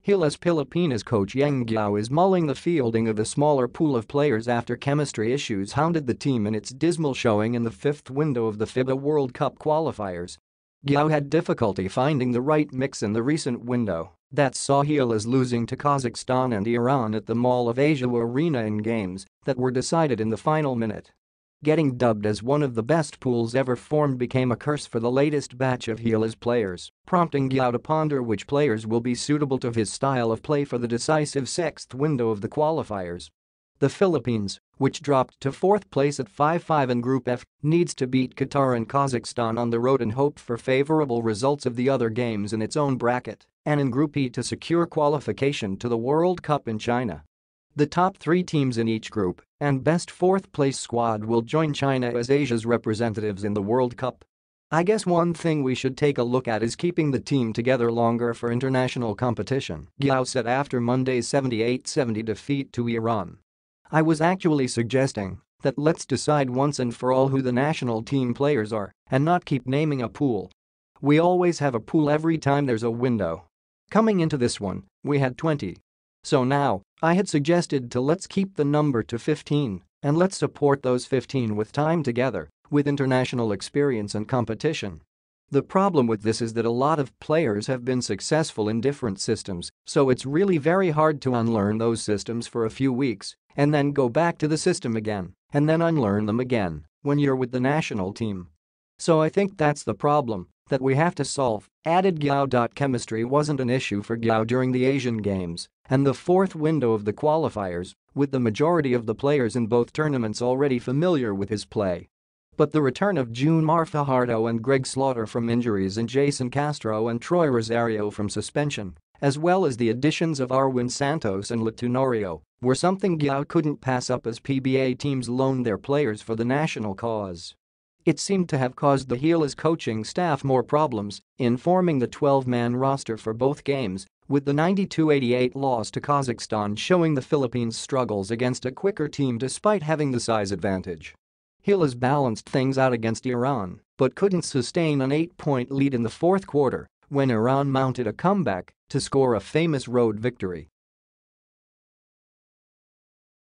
Gilas Pilipinas coach Yeng Guiao is mulling the fielding of the smaller pool of players after chemistry issues hounded the team in its dismal showing in the fifth window of the FIBA World Cup Qualifiers. Guiao had difficulty finding the right mix in the recent window that saw Gilas losing to Kazakhstan and Iran at the Mall of Asia arena in games that were decided in the final minute. Getting dubbed as one of the best pools ever formed became a curse for the latest batch of Gilas players, prompting Guiao to ponder which players will be suitable to his style of play for the decisive sixth window of the qualifiers. The Philippines, which dropped to fourth place at 5-5 in Group F, needs to beat Qatar and Kazakhstan on the road and hope for favorable results of the other games in its own bracket, and in Group E to secure qualification to the World Cup in China. The top three teams in each group and best fourth-place squad will join China as Asia's representatives in the World Cup. I guess one thing we should take a look at is keeping the team together longer for international competition, Guiao said after Monday's 78-70 defeat to Iran. I was actually suggesting that let's decide once and for all who the national team players are and not keep naming a pool. We always have a pool every time there's a window. Coming into this one, we had 20. So now, I had suggested to let's keep the number to 15 and let's support those 15 with time together, with international experience and competition. The problem with this is that a lot of players have been successful in different systems, so it's really very hard to unlearn those systems for a few weeks and then go back to the system again and then unlearn them again when you're with the national team. So I think that's the problem that we have to solve, added Guiao. Chemistry wasn't an issue for Guiao during the Asian Games and the fourth window of the qualifiers, with the majority of the players in both tournaments already familiar with his play. But the return of Junmar Fajardo and Greg Slaughter from injuries and Jason Castro and Troy Rosario from suspension, as well as the additions of Arwin Santos and Latunorio, were something Guiao couldn't pass up as PBA teams loaned their players for the national cause. It seemed to have caused the Gilas coaching staff more problems in forming the 12-man roster for both games, with the 92-88 loss to Kazakhstan showing the Philippines' struggles against a quicker team despite having the size advantage. Gilas balanced things out against Iran but couldn't sustain an 8-point lead in the fourth quarter when Iran mounted a comeback to score a famous road victory.